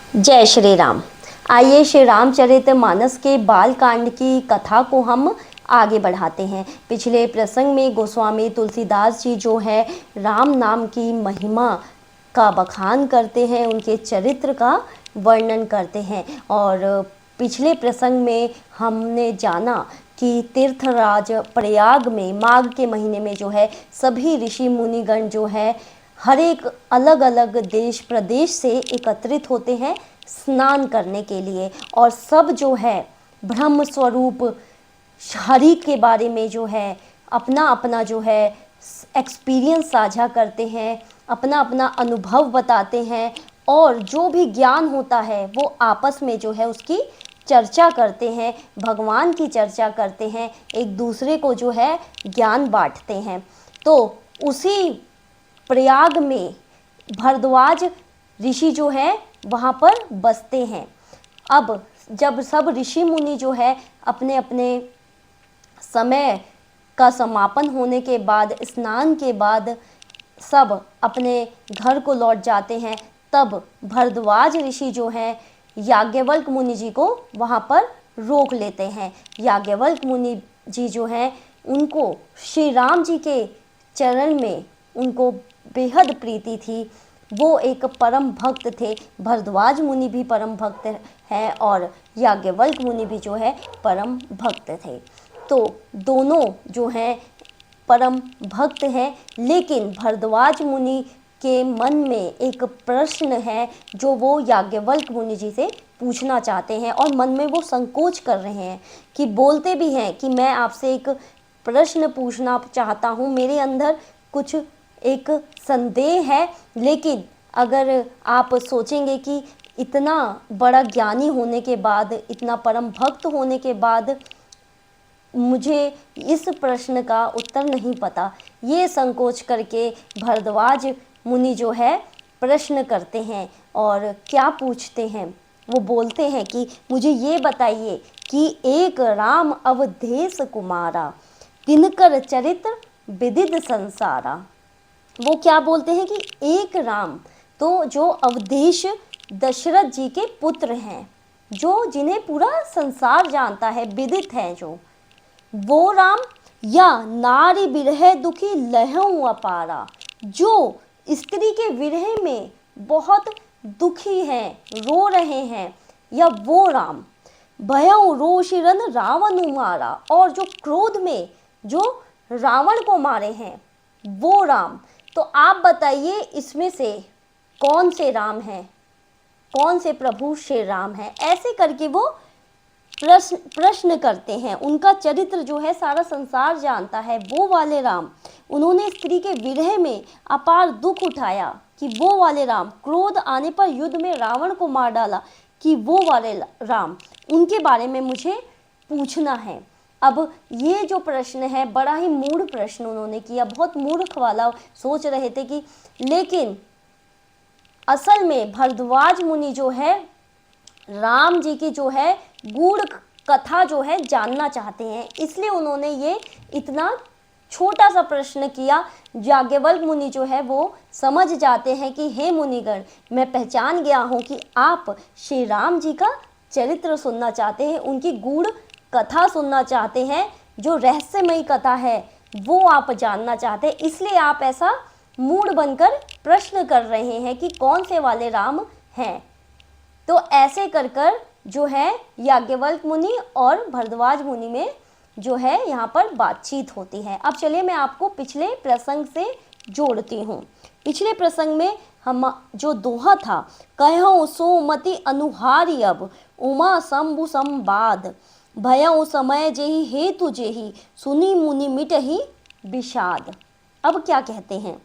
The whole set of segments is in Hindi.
जय श्री राम। आइए श्री रामचरितमानस के बाल कांड की कथा को हम आगे बढ़ाते हैं। पिछले प्रसंग में गोस्वामी तुलसीदास जी जो है राम नाम की महिमा का बखान करते हैं, उनके चरित्र का वर्णन करते हैं। और पिछले प्रसंग में हमने जाना कि तीर्थराज प्रयाग में माघ के महीने में जो है सभी ऋषि मुनिगण जो है हर एक अलग अलग देश प्रदेश से एकत्रित होते हैं स्नान करने के लिए, और सब जो है ब्रह्म स्वरूप हरि के बारे में जो है अपना अपना जो है एक्सपीरियंस साझा करते हैं, अपना अपना अनुभव बताते हैं, और जो भी ज्ञान होता है वो आपस में जो है उसकी चर्चा करते हैं, भगवान की चर्चा करते हैं, एक दूसरे को जो है ज्ञान बांटते हैं। तो उसी प्रयाग में भरद्वाज ऋषि जो है वहाँ पर बसते हैं। अब जब सब ऋषि मुनि जो है अपने अपने समय का समापन होने के बाद, स्नान के बाद सब अपने घर को लौट जाते हैं, तब भरद्वाज ऋषि जो हैं याज्ञवल्क्य मुनि जी को वहाँ पर रोक लेते हैं। याज्ञवल्क्य मुनि जी जो हैं उनको श्री राम जी के चरण में उनको बेहद प्रीति थी, वो एक परम भक्त थे। भरद्वाज मुनि भी परम भक्त हैं और याज्ञवल्क्य मुनि भी जो है परम भक्त थे। तो दोनों जो हैं परम भक्त हैं, लेकिन भरद्वाज मुनि के मन में एक प्रश्न है जो वो याज्ञवल्क्य मुनि जी से पूछना चाहते हैं, और मन में वो संकोच कर रहे हैं कि बोलते भी हैं कि मैं आपसे एक प्रश्न पूछना चाहता हूँ, मेरे अंदर कुछ एक संदेह है, लेकिन अगर आप सोचेंगे कि इतना बड़ा ज्ञानी होने के बाद, इतना परम भक्त होने के बाद मुझे इस प्रश्न का उत्तर नहीं पता, ये संकोच करके भरद्वाज मुनि जो है प्रश्न करते हैं। और क्या पूछते हैं, वो बोलते हैं कि मुझे ये बताइए कि एक राम अवधेश कुमारा, तिनकर चरित्र विदित संसारा। वो क्या बोलते हैं कि एक राम, तो जो अवधेश दशरथ जी के पुत्र हैं, जो जिन्हें पूरा संसार जानता है, विदित है जो, वो राम, या नारी बिरह दुखी लहऊ अपारा, जो स्त्री के विरह में बहुत दुखी हैं, रो रहे हैं, या वो राम। भयऊ रोशिरन रावण मारा, और जो क्रोध में जो रावण को मारे हैं वो राम। तो आप बताइए इसमें से कौन से राम हैं, कौन से प्रभु श्री राम हैं। ऐसे करके वो प्रश्न करते हैं। उनका चरित्र जो है सारा संसार जानता है, वो वाले राम। उन्होंने स्त्री के विरह में अपार दुख उठाया कि वो वाले राम। क्रोध आने पर युद्ध में रावण को मार डाला कि वो वाले राम। उनके बारे में मुझे पूछना है। अब ये जो प्रश्न है बड़ा ही मूढ़ प्रश्न उन्होंने किया, बहुत मूर्ख वाला सोच रहे थे कि, लेकिन असल में भरद्वाज मुनि जो है राम जी की जो है गूढ़ कथा जो है जानना चाहते हैं, इसलिए उन्होंने ये इतना छोटा सा प्रश्न किया। याज्ञवल्क्य मुनि जो है वो समझ जाते हैं कि हे मुनिगण, मैं पहचान गया हूँ कि आप श्री राम जी का चरित्र सुनना चाहते हैं, उनकी गूढ़ कथा सुनना चाहते हैं, जो रहस्यमयी कथा है वो आप जानना चाहते हैं, इसलिए आप ऐसा मूढ़ बनकर प्रश्न कर रहे हैं कि कौन से वाले राम हैं। तो ऐसे कर कर जो है याज्ञवल्क्य मुनि और भरद्वाज मुनि में जो है यहाँ पर बातचीत होती है। अब चलिए मैं आपको पिछले प्रसंग से जोड़ती हूँ। पिछले प्रसंग में हम जो दोहा था, कहो सोमति अनुहारी अब उमा शंभु संवाद, भयउ समय जेहि हेतु जेहि सुनी मुनि मिटहि विषाद। अब क्या कहते हैं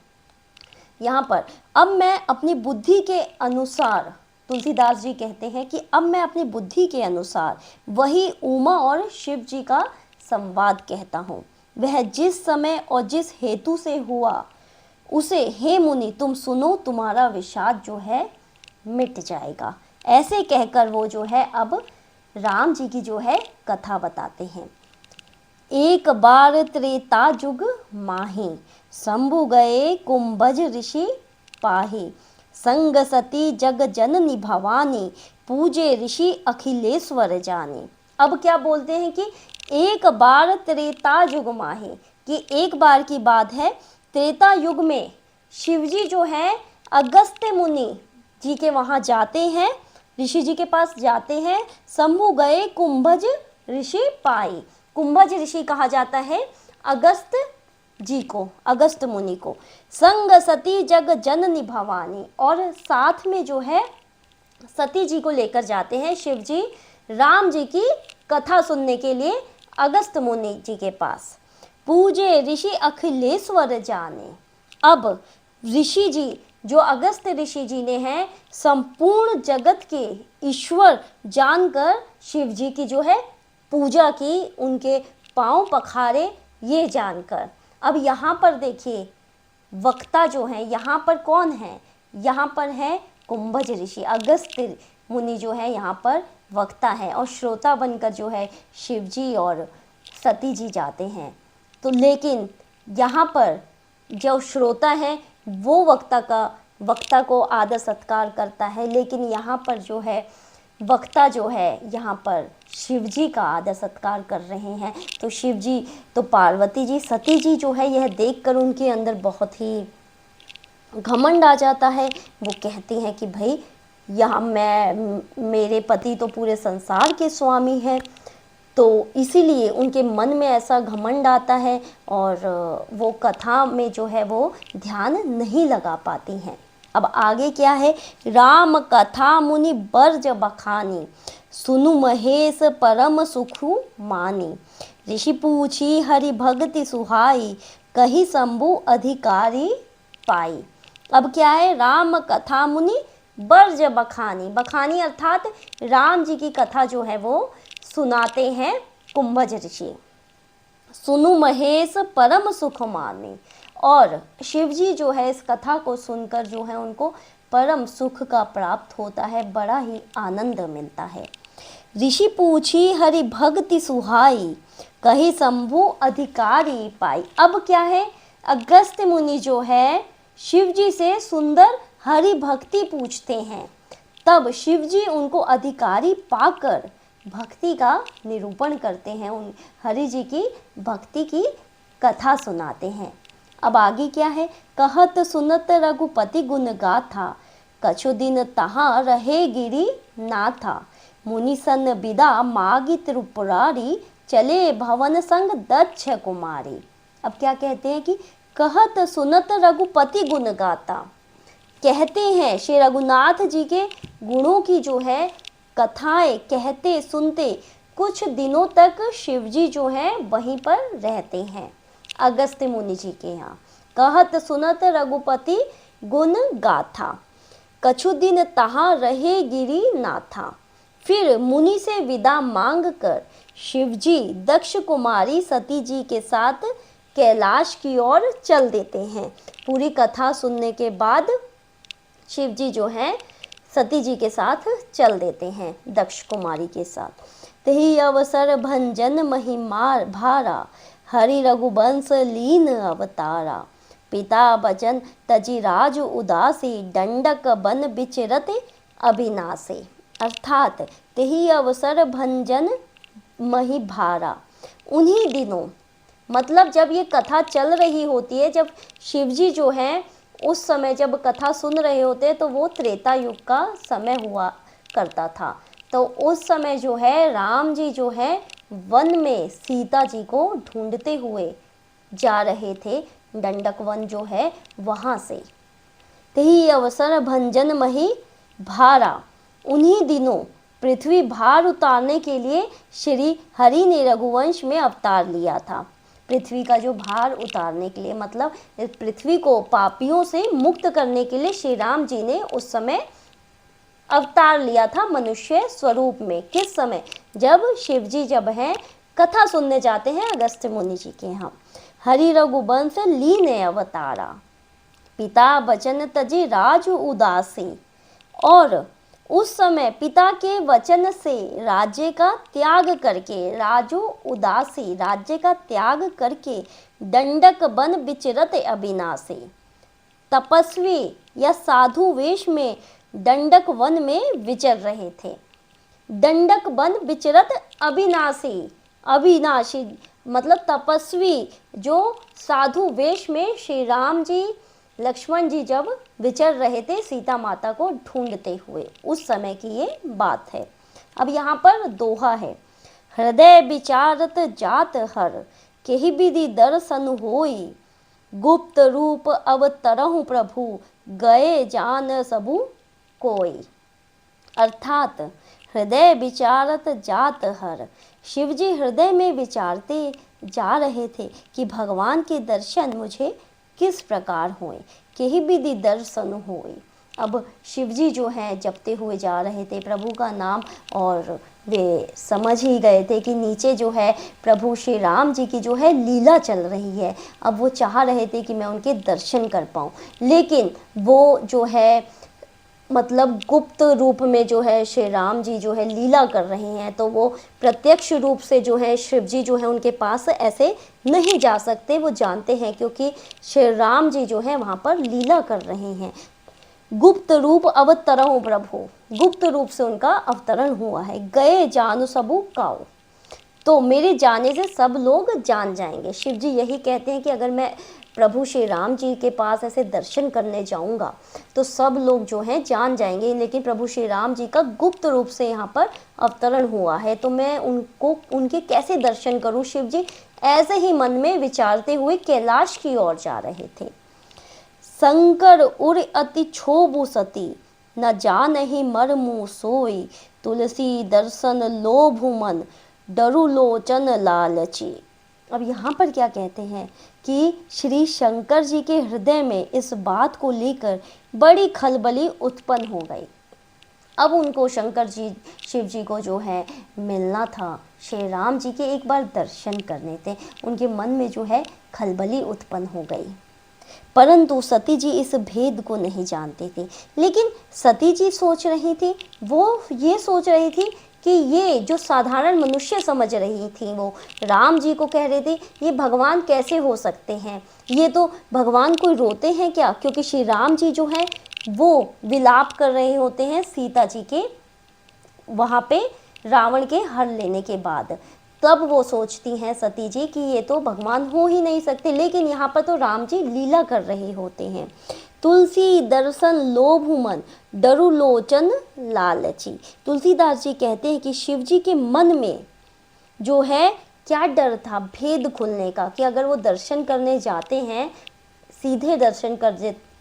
यहाँ पर, अब मैं अपनी बुद्धि के अनुसार, तुलसीदास जी कहते हैं कि अब मैं अपनी बुद्धि के अनुसार वही उमा और शिव जी का संवाद कहता हूँ। वह जिस समय और जिस हेतु से हुआ उसे हे मुनि तुम सुनो, तुम्हारा विषाद जो है मिट जाएगा। ऐसे कहकर वो जो है अब राम जी की जो है कथा बताते हैं। एक बार त्रेता जुग माही, शंभु गए कुंभज ऋषि पाही, संग सती जग जननी भवानी, पूजे ऋषि अखिलेश्वर जानी। अब क्या बोलते हैं कि एक बार त्रेता युग माहे, कि एक बार की बात है, त्रेता युग में शिवजी जो है अगस्त्य मुनि जी के वहाँ जाते हैं, ऋषि जी के पास जाते हैं। शंभु गए कुंभज ऋषि पाई, कुंभज ऋषि कहा जाता है अगस्त जी को, अगस्त मुनि को। संग सती जग जननी भवानी, और साथ में जो है सती जी को लेकर जाते हैं शिव जी राम जी की कथा सुनने के लिए अगस्त मुनि जी के पास। पूजे ऋषि अखिलेश्वर जाने। अब ऋषि जी जो अगस्त ऋषि जी ने हैं संपूर्ण जगत के ईश्वर जानकर शिव जी की जो है पूजा की, उनके पांव पखारे ये जानकर। अब यहाँ पर देखिए वक्ता जो है, यहाँ पर कौन है, यहाँ पर है कुंभज ऋषि, अगस्त्य मुनि जो है यहाँ पर वक्ता है, और श्रोता बनकर जो है शिव जी और सती जी जाते हैं। तो लेकिन यहाँ पर जो श्रोता है वो वक्ता को आदर सत्कार करता है, लेकिन यहाँ पर जो है वक्ता जो है यहाँ पर शिव जी का आदर सत्कार कर रहे हैं। तो शिव जी, तो पार्वती जी, सती जी जो है यह देखकर उनके अंदर बहुत ही घमंड आ जाता है। वो कहती हैं कि भाई यहाँ मेरे पति तो पूरे संसार के स्वामी हैं, तो इसीलिए उनके मन में ऐसा घमंड आता है और वो कथा में जो है वो ध्यान नहीं लगा पाती हैं। अब आगे क्या है, राम कथा मुनि बर्ज बखानी, सुनु महेश परम सुखु मानी, ऋषि पूछी हरि भक्ति सुहाई, कही शंभु अधिकारी पाई। अब क्या है, राम कथा मुनि बर्ज बखानी, बखानी अर्थात राम जी की कथा जो है वो सुनाते हैं कुंभज ऋषि। सुनु महेश परम सुख माने, और शिव जी जो है इस कथा को सुनकर जो है उनको परम सुख का प्राप्त होता है, बड़ा ही आनंद मिलता है। ऋषि पूछी हरि भक्ति सुहाई, कही शंभु अधिकारी पाई। अब क्या है, अगस्त्य मुनि जो है शिव जी से सुंदर हरि भक्ति पूछते हैं, तब शिव जी उनको अधिकारी पाकर भक्ति का निरूपण करते हैं, उन हरि जी की भक्ति की कथा सुनाते हैं। अब आगे क्या है, कहत सुनत रघुपति गुण गाथा, कछु दिन तहाँ रहे गिरी नाथा, मुनि सन विदा मागी त्रिपुरारी, चले भवन संग दक्ष कुमारी। अब क्या कहते हैं कि कहत सुनत रघुपति गुण गाता, कहते हैं श्री रघुनाथ जी के गुणों की जो है कथाएं कहते सुनते कुछ दिनों तक शिवजी जो है वहीं पर रहते हैं अगस्त्य मुनि जी के यहाँ। कहत सुनत रघुपति गुण गाथा, कछु दिन तहाँ रहे गिरी नाथा। फिर मुनि से विदा मांग कर शिवजी दक्ष कुमारी सती जी के साथ कैलाश की ओर चल देते हैं। पूरी कथा सुनने के बाद शिवजी जो है सती जी के साथ चल देते हैं दक्ष कुमारी के साथ। तही अवसर भंजन महिमा भारा, हरि रघुवंश लीन अवतारा, पिता बचन तजी राज उदासी, दंडक बन बिचरते अविनाशी। अर्थात तही अवसर भंजन मही भारा, उन्हीं दिनों, मतलब जब ये कथा चल रही होती है, जब शिवजी जो हैं उस समय जब कथा सुन रहे होते हैं तो वो त्रेता युग का समय हुआ करता था। तो उस समय जो है राम जी जो है वन में सीता जी को ढूंढते हुए जा रहे थे, दंडक वन जो है वहाँ से। तही अवसर भंजन मही भारा, उन्हीं दिनों पृथ्वी भार उतारने के लिए श्री हरि ने रघुवंश में अवतार लिया था। पृथ्वी का जो भार उतारने के लिए, मतलब इस पृथ्वी को पापियों से मुक्त करने के लिए श्री राम जी ने उस समय अवतार लिया था मनुष्य स्वरूप में। किस समय, जब शिव जी जब हैं कथा सुनने जाते हैं अगस्त्य मुनि जी के यहाँ। हरि रघुवंश लीन अवतारा, पिता बचन तजी राज उदासी, और उस समय पिता के वचन से राज्य का त्याग करके, राजू उदासी, राज्य का त्याग करके दंडक बन विचरत अविनाशी, तपस्वी या साधु वेश में दंडक वन में विचर रहे थे। दंडक वन विचरत अविनाशी, अविनाशी मतलब तपस्वी जो साधु वेश में श्री राम जी लक्ष्मण जी जब विचर रहे थे सीता माता को ढूंढते हुए, उस समय की ये बात है। अब यहाँ पर दोहा है, हृदय विचारत जात हर, केहि विधि दर्शन होई, गुप्त रूप अवतरहु प्रभु, गए जान सबु कोई। अर्थात हृदय विचारत जात हर, शिव जी हृदय में विचारते जा रहे थे कि भगवान के दर्शन मुझे किस प्रकार होए, केहि विधि दर्शन होए। अब शिव जी जो हैं जपते हुए जा रहे थे प्रभु का नाम, और वे समझ ही गए थे कि नीचे जो है प्रभु श्री राम जी की जो है लीला चल रही है। अब वो चाह रहे थे कि मैं उनके दर्शन कर पाऊँ, लेकिन वो जो है मतलब गुप्त रूप में जो है श्री राम जी जो है लीला कर रहे हैं, तो वो प्रत्यक्ष रूप से जो है शिव जी जो है उनके पास ऐसे नहीं जा सकते, वो जानते हैं क्योंकि श्री राम जी जो है वहाँ पर लीला कर रहे हैं। गुप्त रूप अवतरण प्रभु, गुप्त रूप से उनका अवतरण हुआ है। गए जानु सबु काऊ, तो मेरे जाने से सब लोग जान जाएंगे। शिव जी यही कहते हैं कि अगर मैं प्रभु श्री राम जी के पास ऐसे दर्शन करने जाऊंगा तो सब लोग जो हैं जान जाएंगे, लेकिन प्रभु श्री राम जी का गुप्त रूप से यहाँ पर अवतरण हुआ है तो मैं उनको उनके कैसे दर्शन करूँ। शिव जी ऐसे ही मन में विचारते हुए कैलाश की ओर जा रहे थे। शंकर उर अति क्षोभु सती, न जानहि मर्मु सोई, तुलसी दर्शन लोभु मन, डरु लोचन लालची। अब यहाँ पर क्या कहते हैं कि श्री शंकर जी के हृदय में इस बात को लेकर बड़ी खलबली उत्पन्न हो गई। अब उनको शंकर जी शिव जी को जो है मिलना था, श्री राम जी के एक बार दर्शन करने थे, उनके मन में जो है खलबली उत्पन्न हो गई। परंतु सती जी इस भेद को नहीं जानती थी। लेकिन सती जी सोच रही थी, वो ये सोच रही थी कि ये जो साधारण मनुष्य समझ रही थी, वो राम जी को कह रहे थे ये भगवान कैसे हो सकते हैं, ये तो भगवान कोई रोते हैं क्या, क्योंकि श्री राम जी जो है वो विलाप कर रहे होते हैं सीता जी के वहाँ पे रावण के हर लेने के बाद। तब वो सोचती हैं सती जी कि ये तो भगवान हो ही नहीं सकते, लेकिन यहाँ पर तो राम जी लीला कर रहे होते हैं। तुलसी दर्शन लोभु मन, डरु लोचन लालची। तुलसीदास जी कहते हैं कि शिव जी के मन में जो है क्या डर था, भेद खुलने का, कि अगर वो दर्शन करने जाते हैं, सीधे दर्शन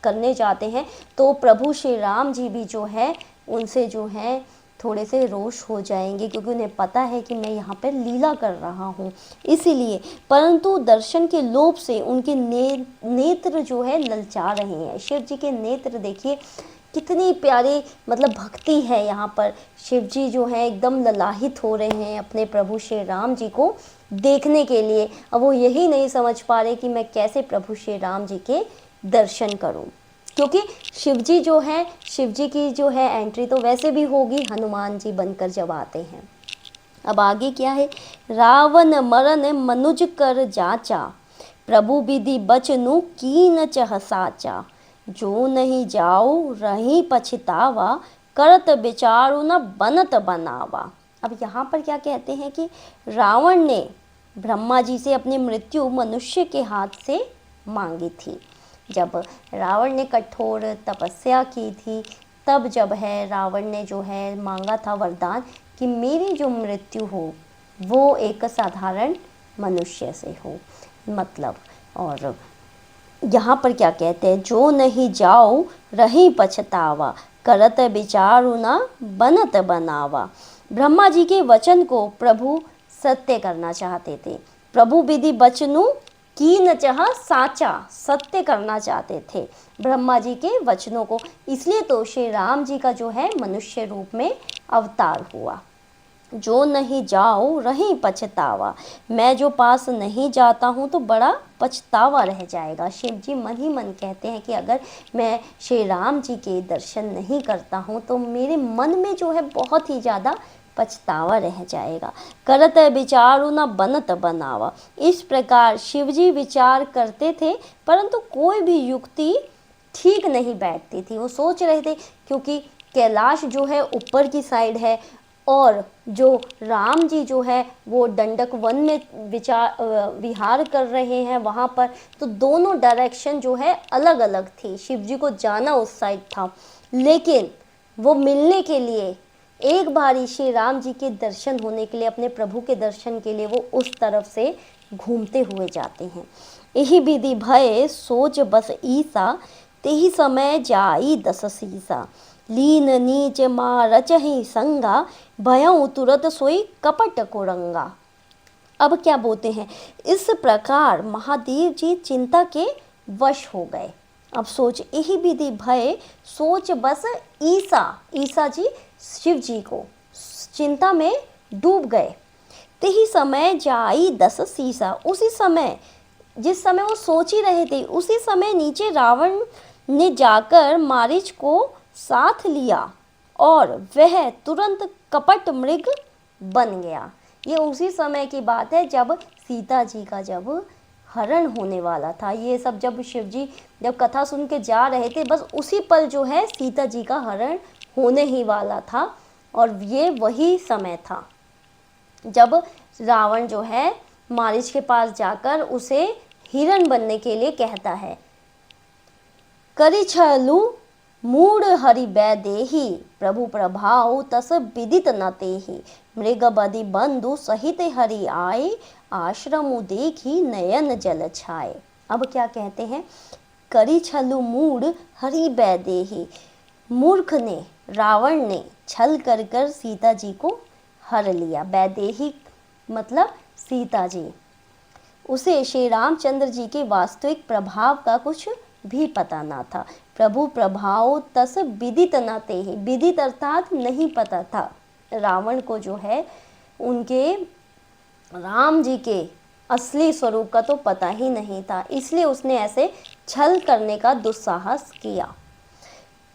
करने जाते हैं तो प्रभु श्री राम जी भी जो है उनसे जो है थोड़े से रोष हो जाएंगे, क्योंकि उन्हें पता है कि मैं यहाँ पर लीला कर रहा हूँ, इसीलिए। परंतु दर्शन के लोभ से उनके नेत्र जो है ललचा रहे हैं। शिव जी के नेत्र देखिए कितनी प्यारी मतलब भक्ति है यहाँ पर। शिव जी जो है एकदम ललाहित हो रहे हैं अपने प्रभु श्री राम जी को देखने के लिए। अब वो यही नहीं समझ पा रहे कि मैं कैसे प्रभु श्री राम जी के दर्शन करूं, क्योंकि शिव जी जो है, शिव जी की जो है एंट्री तो वैसे भी होगी हनुमान जी बनकर जब आते हैं। अब आगे क्या है, रावण मरन मनुज कर जाचा, प्रभु विधि बचनु कीन चह साचा, जो नहीं जाओ रही पछतावा, करत विचारु न बनत बनावा। अब यहाँ पर क्या कहते हैं कि रावण ने ब्रह्मा जी से अपनी मृत्यु मनुष्य के हाथ से मांगी थी। जब रावण ने कठोर तपस्या की थी, तब जब है रावण ने जो है मांगा था वरदान कि मेरी जो मृत्यु हो वो एक साधारण मनुष्य से हो, मतलब। और यहाँ पर क्या कहते हैं, जो नहीं जाओ रही पछतावा, करत विचारु न बनत बनावा। ब्रह्मा जी के वचन को प्रभु सत्य करना चाहते थे। प्रभु विधि बचनु की न चाह साचा, सत्य करना चाहते थे ब्रह्मा जी के वचनों को, इसलिए तो श्री राम जी का जो है मनुष्य रूप में अवतार हुआ। जो नहीं जाओ रही पछतावा, मैं जो पास नहीं जाता हूँ तो बड़ा पछतावा रह जाएगा। शिव जी मन ही मन कहते हैं कि अगर मैं श्री राम जी के दर्शन नहीं करता हूँ तो मेरे मन में जो है बहुत ही ज़्यादा पछतावा रह जाएगा। करत विचारु न बनत बनावा। इस प्रकार शिवजी विचार करते थे, परंतु कोई भी युक्ति ठीक नहीं बैठती थी। वो सोच रहे थे, क्योंकि कैलाश जो है ऊपर की साइड है और जो राम जी जो है वो दंडक वन में विहार कर रहे हैं वहाँ पर, तो दोनों डायरेक्शन जो है अलग अलग थी। शिव जी को जाना उस साइड था, लेकिन वो मिलने के लिए एक बारी श्री राम जी के दर्शन होने के लिए, अपने प्रभु के दर्शन के लिए वो उस तरफ से घूमते हुए जाते हैं। यही विधि भय सोच बस ईसा, तेहि समय जाई दस सीसा, लीन नीच माँ रचहि संगा, भयउ तुरत सोई कपट को रंगा। अब क्या बोलते हैं, इस प्रकार महादेव जी चिंता के वश हो गए। अब सोच, यही विधि भय सोच बस ईसा, ईसा जी शिव जी को चिंता में डूब गए। तेही समय जाई दस सीसा, उसी समय जिस समय वो सोच ही रहे थे उसी समय नीचे रावण ने जाकर मारीच को साथ लिया और वह तुरंत कपट मृग बन गया। ये उसी समय की बात है जब सीता जी का जब हरण होने वाला था। ये सब जब शिव जी जब कथा सुन के जा रहे थे, बस उसी पल जो है सीता जी का हरण होने ही वाला था। और ये वही समय था जब रावण जो है मारीच के पास जाकर उसे हिरण बनने के लिए कहता है। करि छलु मूढ़ हरि बै देहि, प्रभु प्रभाव तस विदित न तेहि, मृग बदि बंधु सहित हरि आए, आश्रम देखी नयन जल छाए। अब क्या कहते हैं, करि छलु मूढ़ हरि बै देहि, मूर्ख ने, रावण ने छल कर कर सीता जी को हर लिया। बैदेही मतलब सीता जी। उसे श्री रामचंद्र जी के वास्तविक प्रभाव का कुछ भी पता ना था। प्रभु प्रभाव तस विदित न तेहि, विदित अर्थात नहीं पता था। रावण को जो है उनके राम जी के असली स्वरूप का तो पता ही नहीं था, इसलिए उसने ऐसे छल करने का दुस्साहस किया।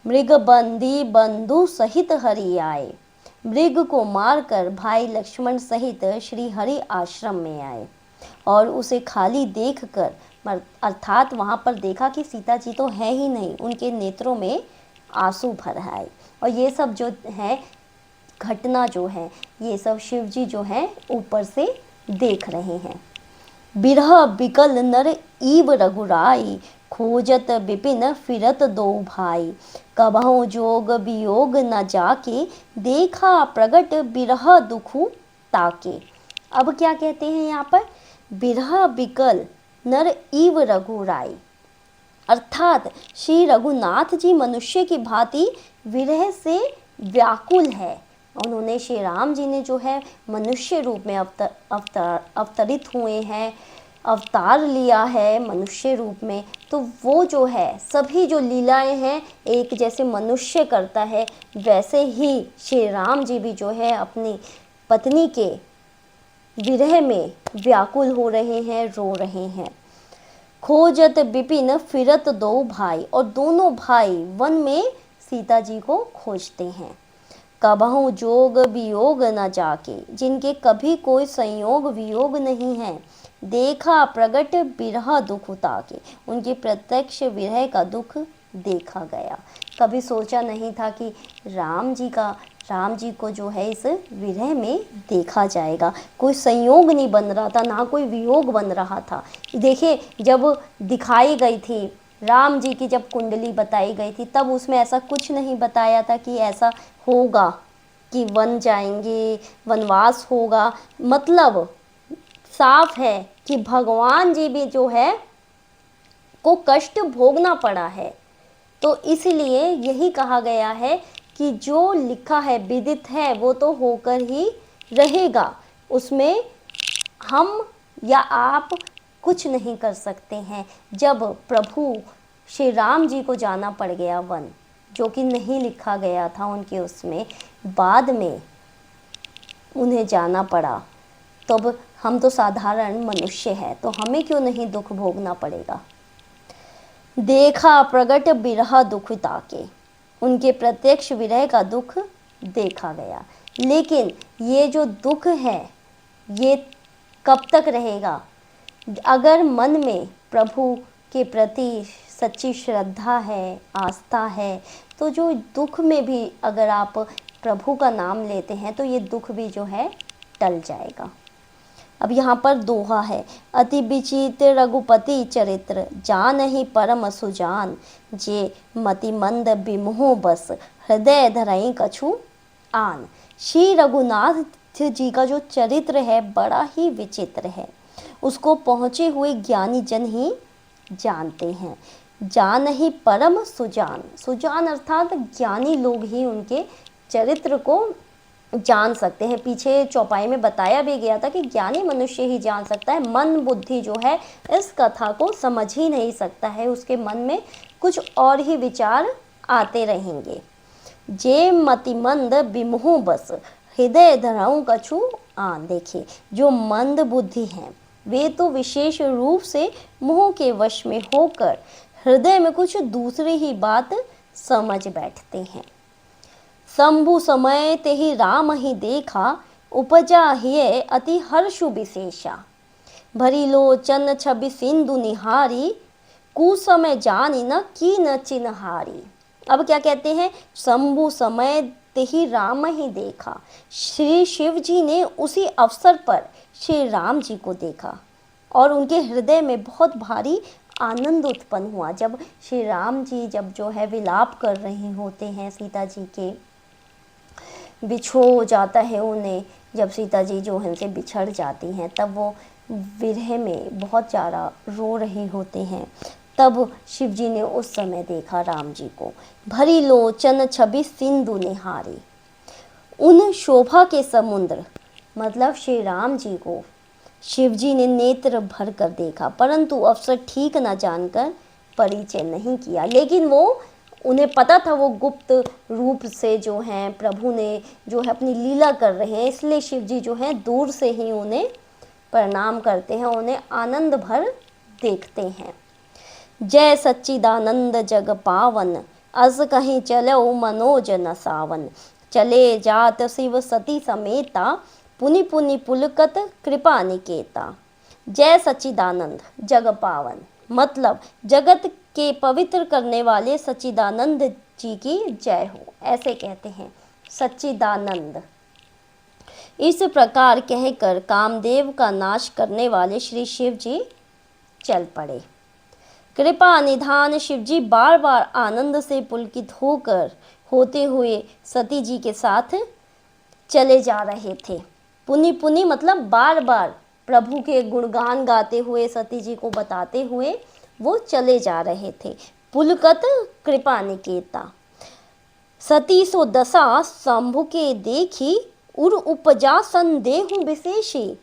मृग बंदी बंधु सहित हरि आए, मृग को मारकर भाई लक्ष्मण सहित श्री हरि आश्रम में आए और उसे खाली देखकर, अर्थात वहाँ पर देखा कि सीता जी तो है ही नहीं, उनके नेत्रों में आंसू भर आए। और ये सब जो है घटना जो है, ये सब शिव जी जो है ऊपर से देख रहे हैं। बिरह बिकल नर ईव रघुराई, खोजत विपिन फिरत दो भाई, कबहु जोग वियोग न जाके, देखा प्रगट बिरह दुखु ताके। अब क्या कहते हैं यहाँ पर, बिरह बिकल नर ईव रघुराई, अर्थात श्री रघुनाथ जी मनुष्य की भांति विरह से व्याकुल है। उन्होंने श्री राम जी ने जो है मनुष्य रूप में अवतरित हुए हैं, अवतार लिया है मनुष्य रूप में, तो वो जो है सभी जो लीलाएं हैं एक जैसे मनुष्य करता है, वैसे ही श्री राम जी भी जो है अपनी पत्नी के विरह में व्याकुल हो रहे हैं, रो रहे हैं। खोजत विपिन फिरत दो भाई, और दोनों भाई वन में सीता जी को खोजते हैं। कबहु जोग वियोग न जाके, जिनके कभी कोई संयोग वियोग नहीं है। देखा प्रगट बिरह दुख ताके, उनके प्रत्यक्ष विरह का दुख देखा गया। कभी सोचा नहीं था कि राम जी को जो है इस विरह में देखा जाएगा। कोई संयोग नहीं बन रहा था, ना कोई वियोग बन रहा था। देखिए, जब दिखाई गई थी राम जी की, जब कुंडली बताई गई थी, तब उसमें ऐसा कुछ नहीं बताया था कि ऐसा होगा कि वन जाएंगे, वनवास होगा। मतलब साफ है कि भगवान जी भी जो है को कष्ट भोगना पड़ा है। तो इसलिए यही कहा गया है कि जो लिखा है, विदित है, वो तो होकर ही रहेगा। उसमें हम या आप कुछ नहीं कर सकते हैं। जब प्रभु श्री राम जी को जाना पड़ गया वन, जो कि नहीं लिखा गया था उनके उसमें, बाद में उन्हें जाना पड़ा, तो अब हम तो साधारण मनुष्य हैं, तो हमें क्यों नहीं दुख भोगना पड़ेगा। देखा प्रगट बिरह दुख ताके, उनके प्रत्यक्ष विरह का दुख देखा गया। लेकिन ये जो दुख है ये कब तक रहेगा। अगर मन में प्रभु के प्रति सच्ची श्रद्धा है, आस्था है, तो जो दुख में भी अगर आप प्रभु का नाम लेते हैं तो ये दुख भी जो है टल जाएगा। अब यहाँ पर दोहा है, अति विचित्र रघुपति चरित्र, जानहि परम सुजान, जे मति मंद बिमोह बस, हृदय धरई कछु आन। श्री रघुनाथ जी का जो चरित्र है बड़ा ही विचित्र है, उसको पहुँचे हुए ज्ञानी जन ही जानते हैं। जानहि परम सुजान, सुजान अर्थात ज्ञानी लोग ही उनके चरित्र को जान सकते हैं। पीछे चौपाई में बताया भी गया था कि ज्ञानी मनुष्य ही जान सकता है, मन बुद्धि जो है इस कथा को समझ ही नहीं सकता है, उसके मन में कुछ और ही विचार आते रहेंगे। जे मतिमंद बिमोह बस, हृदय धराऊं कछु आन। देखिए, जो मंद बुद्धि हैं वे तो विशेष रूप से मोह के वश में होकर हृदय में कुछ दूसरी ही बात समझ बैठते हैं। शंभु समय ते ही राम ही देखा, उपजा हिय अति हर्षु विशेषा, भरी लोचन छवि सिंधु निहारी, कुसमय जानी न की न चिन्हारी। अब क्या कहते हैं, शंभु समय ते ही राम ही देखा, श्री शिव जी ने उसी अवसर पर श्री राम जी को देखा और उनके हृदय में बहुत भारी आनंद उत्पन्न हुआ। जब श्री राम जी जब जो है विलाप कर रहे होते हैं, सीता जी के बिछो जाता है उन्हें, जब सीता जी जो है उनसे बिछड़ जाती हैं, तब वो विरह में बहुत ज़्यादा रो रहे होते हैं। तब शिव जी ने उस समय देखा राम जी को, भरी लोचन छवि सिंधु निहारी, उन शोभा के समुद्र मतलब श्री राम जी को शिव जी ने नेत्र भर कर देखा, परंतु अवसर ठीक न जानकर परिचय नहीं किया। लेकिन वो उन्हें पता था वो गुप्त रूप से जो हैं प्रभु ने जो है अपनी लीला कर रहे हैं, इसलिए शिव जी जो हैं दूर से ही उन्हें प्रणाम करते हैं, उन्हें आनंद भर देखते हैं। जय सच्चिदानंद जग पावन, अस कहीं चलो मनोज न सावन, चले जात शिव सती समेता, पुनि पुनि पुलकत कृपा निकेता। जय सच्चिदानंद जग पावन मतलब जगत के पवित्र करने वाले सच्चिदानंद जी की जय हो, ऐसे कहते हैं सच्चिदानंद। इस प्रकार कहकर कामदेव का नाश करने वाले श्री शिव जी चल पड़े। कृपा निधान शिव जी बार बार आनंद से पुलकित होकर होते हुए सती जी के साथ चले जा रहे थे। पुनि पुनि मतलब बार बार प्रभु के गुणगान गाते हुए सती जी को बताते हुए वो चले जा रहे थे। पुलकत कृपा निकेता, सती सो दशा शंभु के देखी, उर उपजा संदेहु विशेषी,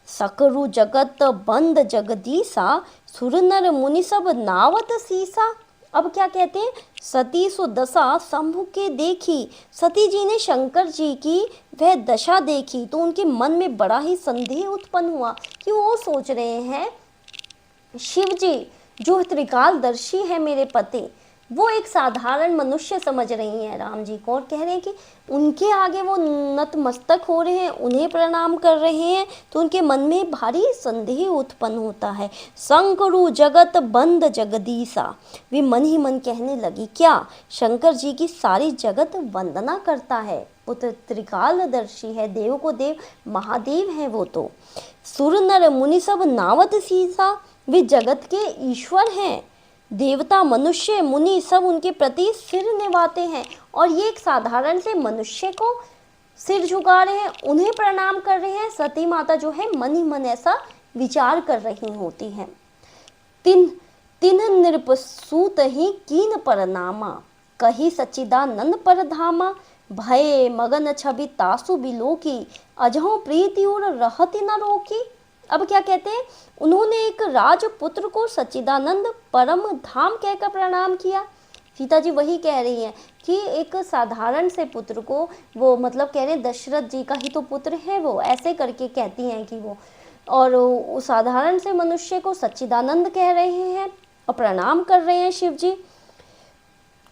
सकरु जगत बंद जगदीसा, सुर नर मुनि सब नावत सीसा। अब क्या कहते हैं, सती सो दशा शंभु के देखी, सती जी ने शंकर जी की वह दशा देखी तो उनके मन में बड़ा ही संदेह उत्पन्न हुआ कि वो सोच रहे हैं शिव जी जो त्रिकालदर्शी है मेरे पति, वो एक साधारण मनुष्य समझ रही हैं राम जी को और कह रहे हैं कि उनके आगे वो नतमस्तक हो रहे हैं, उन्हें प्रणाम कर रहे हैं, तो उनके मन में भारी संदेह उत्पन्न होता है। शंकरु जगत बंद जगदीसा, वे मन ही मन कहने लगी क्या शंकर जी की सारी जगत वंदना करता है, वो तो त्रिकालदर्शी है, देव को देव महादेव है वो तो। सुर नर मुनि सब नावत सीसा, वे जगत के ईश्वर हैं, देवता मनुष्य मुनि सब उनके प्रति सिर निभाते हैं और ये एक साधारण से मनुष्य को सिर झुका रहे हैं, उन्हें प्रणाम कर रहे हैं। सती माता जो है मन ही मन ऐसा विचार कर रही होती हैं। तिन्ह नृपसूत ही कीन परनामा, कही सच्चिदानंद पर धामा, भय मगन छवि तासु बिलोकी, अजहों प्रीति और रहति न रोकी। अब क्या कहते हैं, उन्होंने एक राजपुत्र को सच्चिदानंद परम धाम कहकर प्रणाम किया। सीता जी वही कह रही हैं कि एक साधारण से पुत्र को वो मतलब कह रहे हैं दशरथ जी का ही तो पुत्र है वो, ऐसे करके कहती हैं कि वो, और उस साधारण से मनुष्य को सच्चिदानंद कह रहे हैं और प्रणाम कर रहे हैं शिव जी।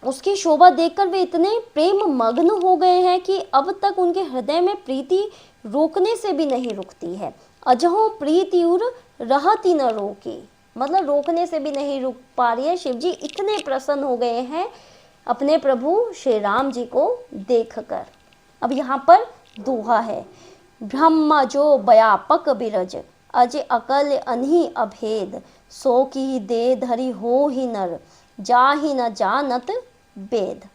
उसकी शोभा देखकर वे इतने प्रेम मग्न हो गए हैं कि अब तक उनके हृदय में प्रीति रोकने से भी नहीं रुकती है। अजहों प्रीति उर रहती न रोकी, मतलब रोकने से भी नहीं रुक पा रही है। शिव जी इतने प्रसन्न हो गए हैं अपने प्रभु श्री राम जी को देखकर। अब यहाँ पर दोहा है, ब्रह्म जो व्यापक बिरज, अज अकल अनहि अभेद, सो की दे धरी हो ही नर, जाहि न जानत वेद।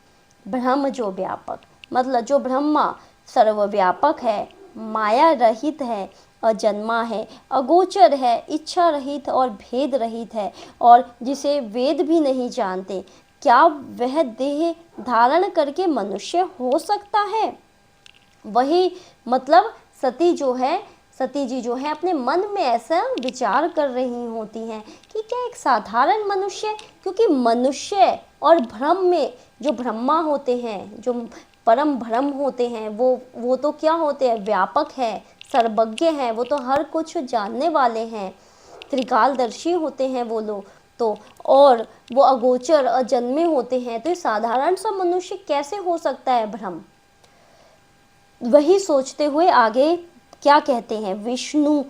ब्रह्म जो व्यापक, मतलब जो ब्रह्मा सर्वव्यापक है, माया रहित है, अजन्मा है, अगोचर है, इच्छा रहित और भेद रहित है, और जिसे वेद भी नहीं जानते, क्या वह देह धारण करके मनुष्य हो सकता है? वही मतलब सती जो है, सती जी जो है अपने मन में ऐसा विचार कर रही होती हैं कि क्या एक साधारण मनुष्य, क्योंकि मनुष्य और भ्रम में जो ब्रह्मा होते हैं, जो परम ब्रह्म होते हैं, वो तो क्या होते हैं, व्यापक है, सर्वज्ञ हैं, वो तो हर कुछ जानने वाले हैं, त्रिकालदर्शी होते हैं वो लोग तो, और वो अगोचर अजन्मे होते हैं, तो साधारण सा मनुष्य कैसे हो सकता है भ्रम। वही सोचते हुए आगे क्या कहते हैं, विष्णु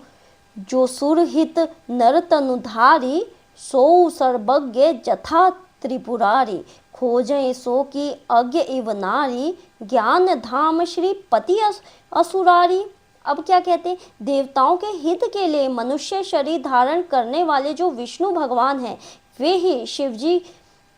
जो सुरहित नर तनुधारी, सो सर्वज्ञ जथा त्रिपुरारी, खोजें सो की अज्ञ इव नारी, ज्ञान धाम श्री पति असुरारी। अब क्या कहते हैं, देवताओं के हित के लिए मनुष्य शरीर धारण करने वाले जो विष्णु भगवान हैं, वे ही शिव जी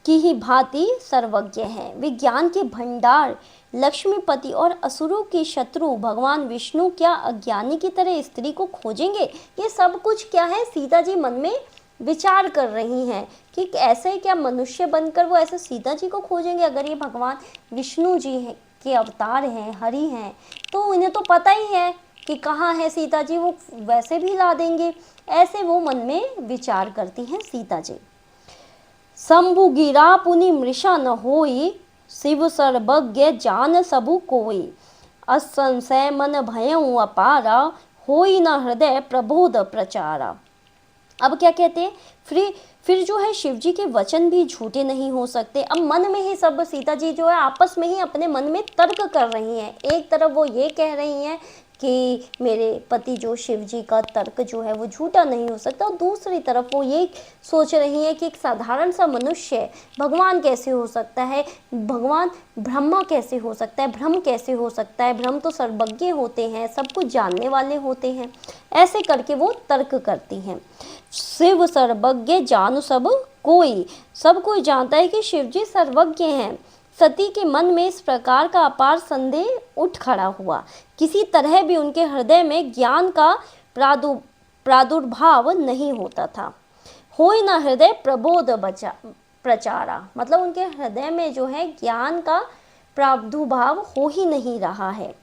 की ही भांति सर्वज्ञ हैं। विज्ञान के भंडार, लक्ष्मीपति और असुरों की शत्रु भगवान विष्णु क्या अज्ञानी की तरह स्त्री को खोजेंगे? ये सब कुछ क्या है, सीता जी मन में विचार कर रही हैं कि ऐसे क्या मनुष्य बनकर वो ऐसे सीता जी को खोजेंगे? अगर ये भगवान विष्णु जी हैं के अवतार हैं, हरि हैं, तो इन्हें तो पता ही है कि कहाँ है सीता जी, वो वैसे भी ला देंगे। ऐसे वो मन में विचार करती हैं सीता जी। शंभु गिरा पुनि मृषा न होई, शिव सर्वज्ञ जान सबु कोई, असंशय मन भयउ अपारा, होई न हृदय प्रबोध प्रचारा। अब क्या कहते हैं, फिर जो है शिव जी के वचन भी झूठे नहीं हो सकते। अब मन में ही सब सीता जी जो है आपस में ही अपने मन में तर्क कर रही हैं। एक तरफ वो ये कह रही हैं कि मेरे पति जो शिव जी का तर्क जो है वो झूठा नहीं हो सकता, और दूसरी तरफ वो ये सोच रही है कि एक साधारण सा मनुष्य भगवान कैसे हो सकता है, भगवान ब्रह्मा कैसे हो सकता है, ब्रह्म कैसे हो सकता है, ब्रह्म तो सर्वज्ञ होते हैं, सब कुछ जानने वाले होते हैं। ऐसे करके वो तर्क करती हैं। शिव सर्वज्ञ जानु सब कोई जानता है कि शिव जी सर्वज्ञ हैं। सती के मन में इस प्रकार का अपार संदेह उठ खड़ा हुआ। किसी तरह भी उनके हृदय में ज्ञान का प्रादुर्भाव नहीं होता था। होई ना हृदय प्रबोध प्रचारा, मतलब उनके हृदय में जो है ज्ञान का प्रादुर्भाव हो ही नहीं रहा है।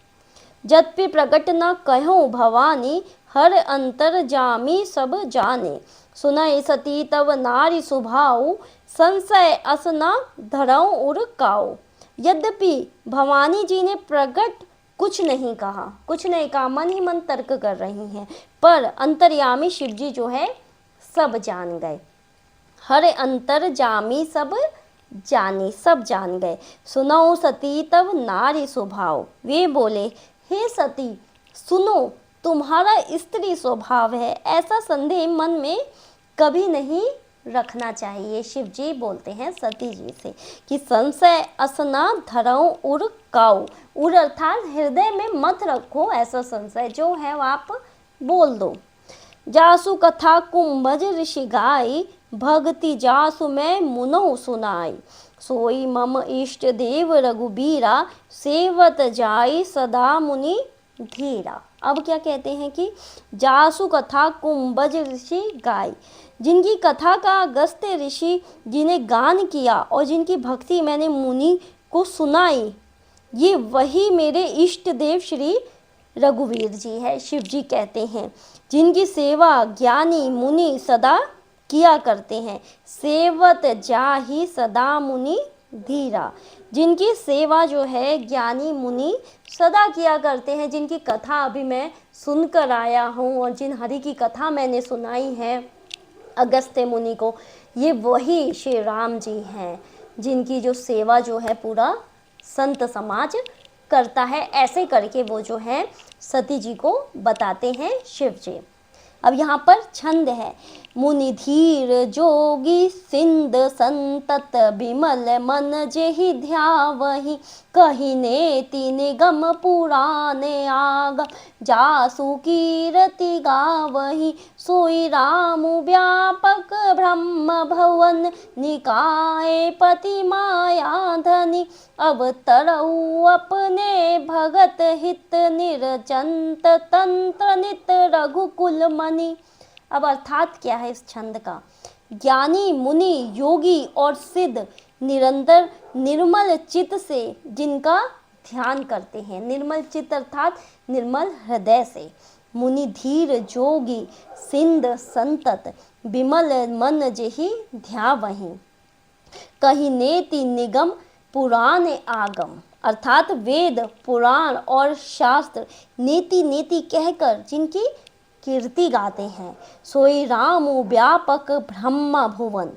जद्यपि प्रकट न कहो भवानी, हर अंतर जामी सब जाने, सुनय सती तब नारी सुभाऊ, संशय असना धरऊ उर काऊ। यद्यपि भवानी जी ने प्रकट कुछ नहीं कहा, मन ही मन तर्क कर रही हैं, पर अंतर्यामी शिव जी जो है सब जान गए। हर अंतर जामी सब जान गए। सुनो सती तब नारी स्वभाव, वे बोले हे सती सुनो, तुम्हारा स्त्री स्वभाव है, ऐसा संदेह मन में कभी नहीं रखना चाहिए। शिव जी बोलते हैं सती जी से कि संशय असना धरऊ उर काऊ, उर अर्थात हृदय में मत रखो ऐसा संशय, जो है वो आप बोल दो। जासु कथा कुंभज ऋषि गाई, भक्ति जासु मैं मुनो सुनाई, सोई मम इष्ट देव रघुबीरा, सेवत जाई सदा मुनि धीरा। अब क्या कहते हैं कि जासु कथा कुंभज ऋषि गाई, जिनकी कथा का अगस्त्य ऋषि जिन्हें गान किया और जिनकी भक्ति मैंने मुनि को सुनाई, ये वही मेरे इष्ट देव श्री रघुवीर जी है। शिव जी कहते हैं जिनकी सेवा ज्ञानी मुनि सदा किया करते हैं। सेवत जाहि सदा मुनि धीरा, जिनकी सेवा जो है ज्ञानी मुनि सदा किया करते हैं, जिनकी कथा अभी मैं सुनकर आया हूँ और जिन हरि की कथा मैंने सुनाई है अगस्त्य मुनि को, ये वही श्री राम जी हैं, जिनकी जो सेवा जो है पूरा संत समाज करता है। ऐसे करके वो जो है सती जी को बताते हैं शिव जी। अब यहाँ पर छंद है, मुनि धीर जोगी सिंध संतत बिमल मन जेहि ध्यावहि कहि नेति निगम पुराने आगम जासु कीरति गावहि सोई राम व्यापक ब्रह्म भवन निकाय पति माया धनि अवतरऊ अपने भगत हित निर्जंत तंत्र नित रघुकुल मनि। अब अर्थात क्या है इस छंद का? ज्ञानी मुनि योगी और सिद्ध निरंतर निर्मल चित्त से जिनका ध्यान करते हैं, निर्मल चित्त अर्थात निर्मल हृदय से, मुनि धीर जोगी सिंध संतत बिमल मन जेहि ध्यावहि कहि नेति निगम पुराण आगम, अर्थात वेद पुराण और शास्त्र नीति नीति कहकर जिनकी कीर्ति गाते हैं। सोई राम व्यापक ब्रह्म भुवन,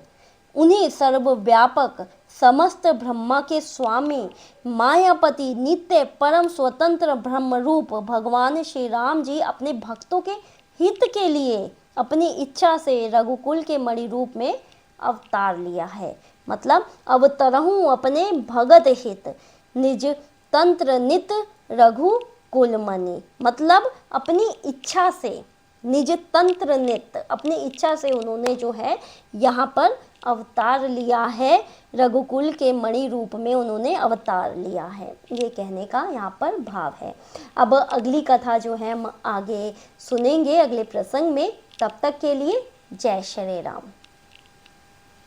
उन्हीं सर्वव्यापक समस्त ब्रह्मा के स्वामी मायापति नित्य परम स्वतंत्र ब्रह्म रूप भगवान श्री राम जी अपने भक्तों के हित के लिए अपनी इच्छा से रघुकुल के मणि रूप में अवतार लिया है। मतलब अवतरहूँ अपने भगत हित निज तंत्र नित रघुकुल मनि, मतलब अपनी इच्छा से, निज तंत्र नित, अपनी इच्छा से उन्होंने जो है यहाँ पर अवतार लिया है, रघुकुल के मणि रूप में उन्होंने अवतार लिया है, ये कहने का यहाँ पर भाव है। अब अगली कथा जो है हम आगे सुनेंगे अगले प्रसंग में। तब तक के लिए जय श्री राम।